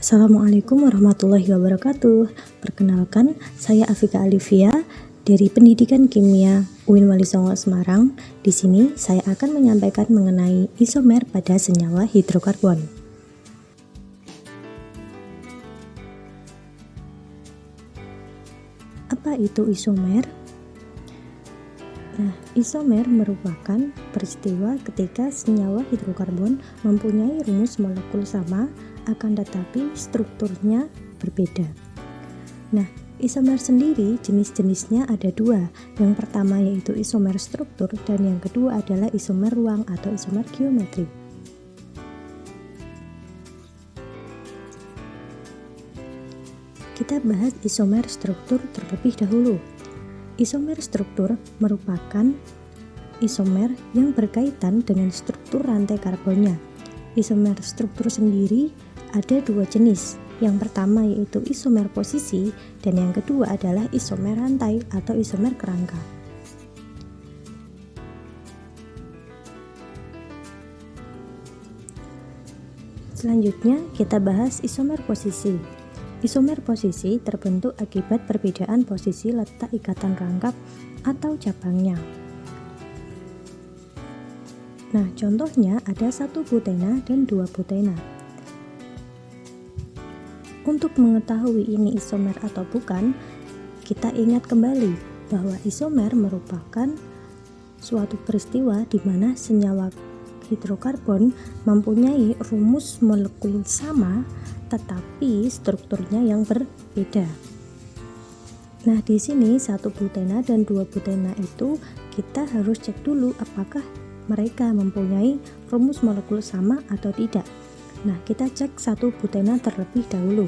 Assalamualaikum warahmatullahi wabarakatuh. Perkenalkan, saya Afika Alivia dari Pendidikan Kimia UIN Wali Songo Semarang. Di sini saya akan menyampaikan mengenai isomer pada senyawa hidrokarbon. Apa itu isomer? Nah, isomer merupakan peristiwa ketika senyawa hidrokarbon mempunyai rumus molekul sama, akan tetapi strukturnya berbeda. Nah, isomer sendiri jenis-jenisnya ada dua. Yang pertama yaitu isomer struktur dan yang kedua adalah isomer ruang atau isomer geometri. Kita bahas isomer struktur terlebih dahulu. Isomer struktur merupakan isomer yang berkaitan dengan struktur rantai karbonnya. Isomer struktur sendiri ada dua jenis. Yang pertama yaitu isomer posisi dan yang kedua adalah isomer rantai atau isomer kerangka. Selanjutnya kita bahas isomer posisi. Isomer posisi terbentuk akibat perbedaan posisi letak ikatan rangkap atau cabangnya. Nah, contohnya ada 1 butena dan 2 butena. Untuk mengetahui ini isomer atau bukan, kita ingat kembali bahwa isomer merupakan suatu peristiwa di mana senyawa hidrokarbon mempunyai rumus molekul sama tetapi strukturnya yang berbeda. Nah, di sini 1 butena dan 2 butena itu kita harus cek dulu apakah mereka mempunyai rumus molekul sama atau tidak. Nah, kita cek 1 butena terlebih dahulu.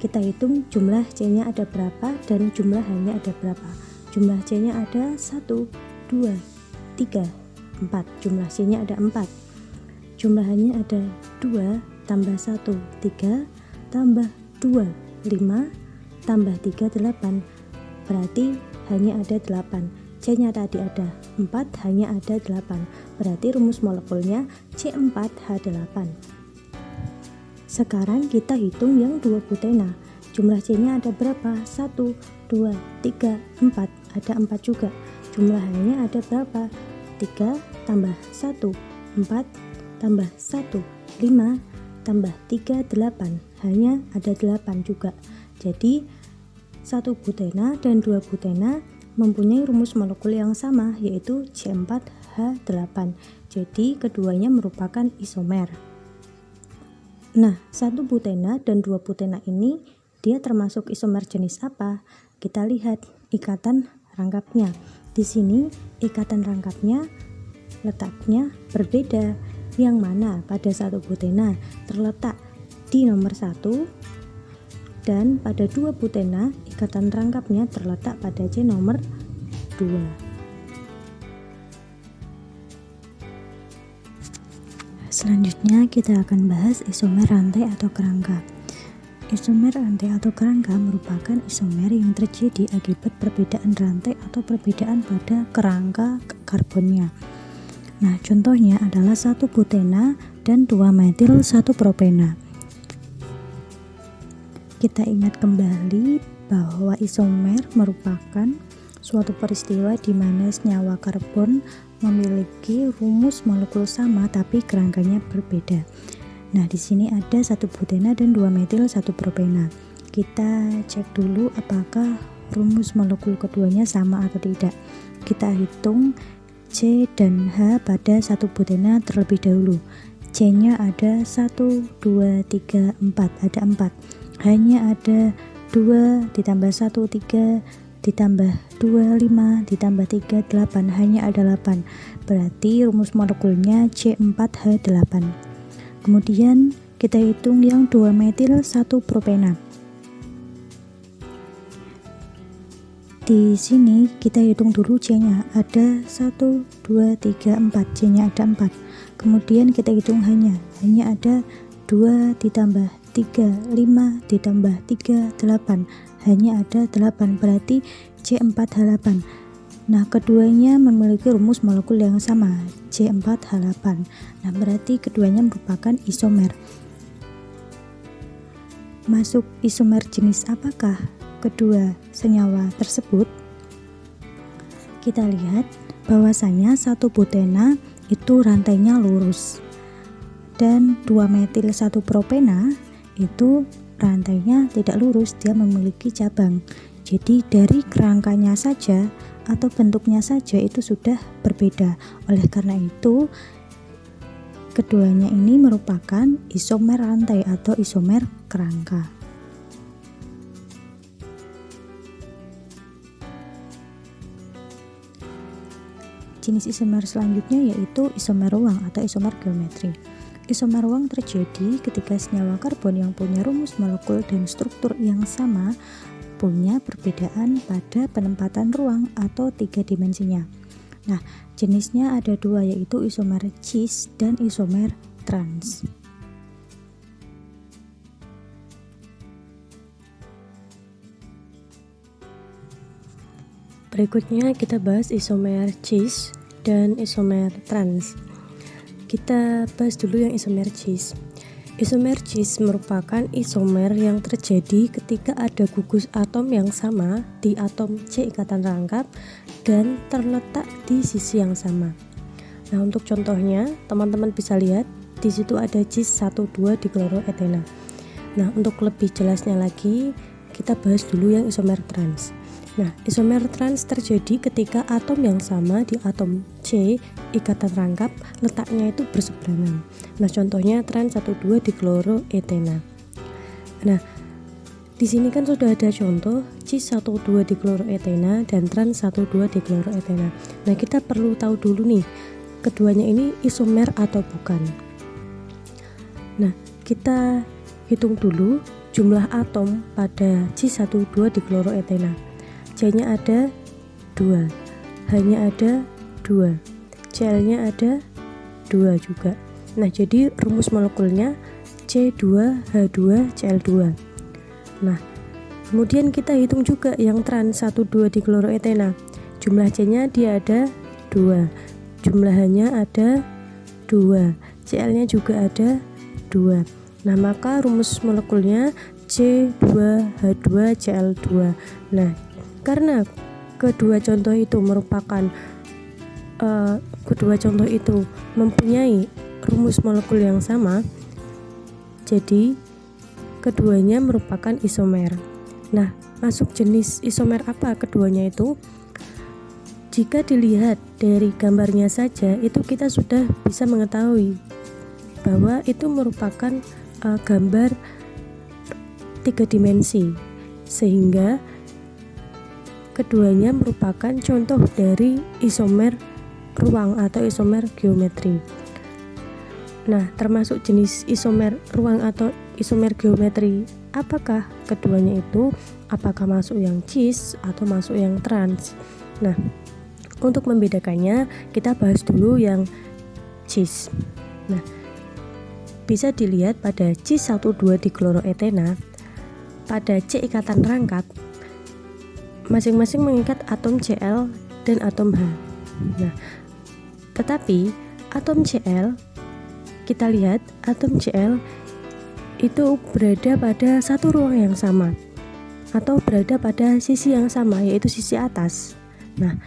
Kita hitung jumlah C-nya ada berapa dan jumlah H-nya ada berapa. Jumlah C-nya ada 1, 2, 3, 4. Jumlah C-nya ada 4. Jumlah H-nya ada 2 tambah 1, 3, tambah 2, 5, tambah 3, 8. Berarti hanya ada 8. C-nya tadi ada 4, hanya ada 8. Berarti rumus molekulnya C4H8. Sekarang kita hitung yang 2 butena. Jumlah C-nya ada berapa? 1, 2, 3, 4. Ada 4 juga. Jumlah H-nya ada berapa? 3 tambah 1, 4 tambah 1, 5 tambah 3, 8. Hanya ada 8 juga. Jadi 1 butena dan 2 butena mempunyai rumus molekul yang sama yaitu C4H8. Jadi keduanya merupakan isomer. Nah, 1 butena dan 2 butena ini dia termasuk isomer jenis apa? Kita lihat ikatan rangkapnya. Di sini ikatan rangkapnya letaknya berbeda. Yang mana pada 1 butena terletak di nomor 1 dan pada 2 butena ikatan rangkapnya terletak pada C nomor 2. Selanjutnya kita akan bahas isomer rantai atau kerangka. Isomer rantai atau kerangka merupakan isomer yang terjadi akibat perbedaan rantai atau perbedaan pada kerangka karbonnya. Nah, contohnya adalah 1 butena dan 2 metil 1 propena. Kita ingat kembali bahwa isomer merupakan suatu peristiwa di mana senyawa karbon memiliki rumus molekul sama tapi kerangkanya berbeda. Nah, di sini ada 1 butena dan 2 metil 1 propena. Kita cek dulu apakah rumus molekul keduanya sama atau tidak. Kita hitung C dan H pada 1 butena terlebih dahulu. C-nya ada 1, 2, 3, 4. Ada 4. H-nya ada 2 ditambah 1, 3 ditambah 2, 5 ditambah 3, 8. Hanya ada 8. Berarti rumus molekulnya C4H8. Kemudian kita hitung yang 2 metil 1 propena. Di sini kita hitung dulu C-nya ada 1, 2, 3, 4. C-nya ada 4. Kemudian kita hitung H-nya ada 2 ditambah 3, 5 ditambah 3, 8. Hanya ada 8. Berarti C4H8. Nah, keduanya memiliki rumus molekul yang sama, C4H8. Nah, berarti keduanya merupakan isomer. masuk isomer jenis apakah kedua senyawa tersebut? Kita lihat bahwasanya 1 butena itu rantainya lurus dan 2 metil 1 propena itu rantainya tidak lurus, dia memiliki cabang. Jadi dari kerangkanya saja atau bentuknya saja itu sudah berbeda. Oleh karena itu keduanya ini merupakan isomer rantai atau isomer kerangka. Jenis isomer selanjutnya yaitu isomer ruang atau isomer geometri. Isomer ruang terjadi ketika senyawa karbon yang punya rumus molekul dan struktur yang sama punya perbedaan pada penempatan ruang atau 3 dimensinya. Nah, jenisnya ada 2 yaitu isomer cis dan isomer trans. Berikutnya kita bahas isomer cis dan isomer trans. Kita bahas dulu yang isomer cis. Isomer cis merupakan isomer yang terjadi ketika ada gugus atom yang sama di atom C ikatan rangkap dan terletak di sisi yang sama. Nah, untuk contohnya, teman-teman bisa lihat di situ ada cis 1,2 dikloroetena. Nah, untuk lebih jelasnya lagi, kita bahas dulu yang isomer trans. Nah, isomer trans terjadi ketika atom yang sama di atom C ikatan rangkap letaknya itu berseberangan. Nah, contohnya trans 1,2 dikloroetena. Nah, di sini kan sudah ada contoh cis 1,2 dikloroetena dan trans 1,2 dikloroetena. Nah, kita perlu tahu dulu nih, keduanya ini isomer atau bukan. Nah, kita hitung dulu jumlah atom pada cis 1,2 dikloroetena. C-nya ada 2, H-nya ada 2, Cl-nya ada 2 juga. Nah, jadi rumus molekulnya C2H2Cl2. Nah, kemudian kita hitung juga yang trans 1,2 dikloroetena. Jumlah C-nya dia ada 2, jumlah H-nya ada 2, Cl-nya juga ada 2. Nah, maka rumus molekulnya C2H2Cl2. Nah, karena kedua contoh itu mempunyai rumus molekul yang sama, jadi keduanya merupakan isomer. Nah, masuk jenis isomer apa keduanya itu? Jika dilihat dari gambarnya saja, itu kita sudah bisa mengetahui bahwa itu merupakan gambar 3 dimensi, sehingga keduanya merupakan contoh dari isomer ruang atau isomer geometri. Nah, termasuk jenis isomer ruang atau isomer geometri, apakah keduanya itu? Apakah masuk yang cis atau masuk yang trans? Nah, untuk membedakannya, kita bahas dulu yang cis. Nah, bisa dilihat pada cis 1,2 dikloroetena, pada C ikatan rangkap masing-masing mengikat atom Cl dan atom H. Nah, tetapi atom Cl, kita lihat atom Cl itu berada pada satu ruang yang sama atau berada pada sisi yang sama, yaitu sisi atas. Nah,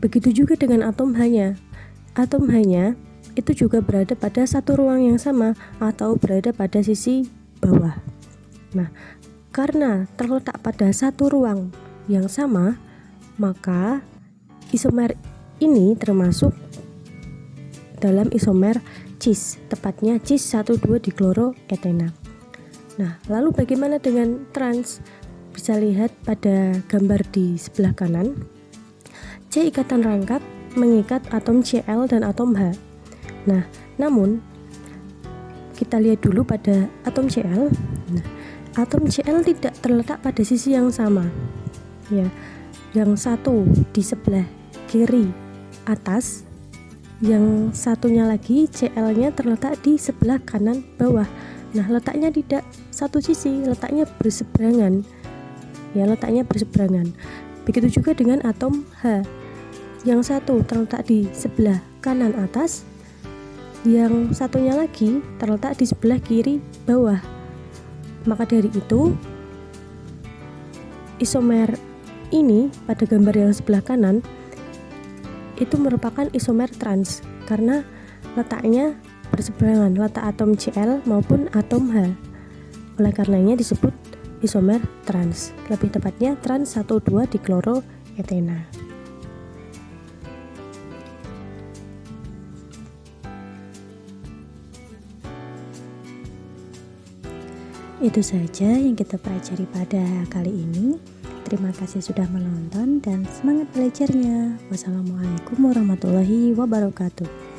begitu juga dengan atom H-nya. Atom H-nya itu juga berada pada satu ruang yang sama atau berada pada sisi bawah. Nah, karena terletak pada satu ruang yang sama, maka isomer ini termasuk dalam isomer cis, tepatnya cis 1,2 dikloroetena. Nah, lalu bagaimana dengan trans? Bisa lihat pada gambar di sebelah kanan. C ikatan rangkap mengikat atom Cl dan atom H. Nah, namun kita lihat dulu pada atom Cl. Nah, atom Cl tidak terletak pada sisi yang sama. Ya, yang satu di sebelah kiri atas, yang satunya lagi Cl-nya terletak di sebelah kanan bawah. Nah, letaknya tidak satu sisi, letaknya berseberangan. Ya, letaknya berseberangan. Begitu juga dengan atom H. Yang satu terletak di sebelah kanan atas, yang satunya lagi terletak di sebelah kiri bawah. Maka dari itu, isomer ini pada gambar yang sebelah kanan itu merupakan isomer trans karena letaknya berseberangan, letak atom Cl maupun atom H. Oleh karenanya disebut isomer trans, lebih tepatnya trans 1,2 dikloroetena. Itu saja yang kita pelajari pada kali ini. Terima kasih sudah menonton dan semangat belajarnya. Wassalamualaikum warahmatullahi wabarakatuh.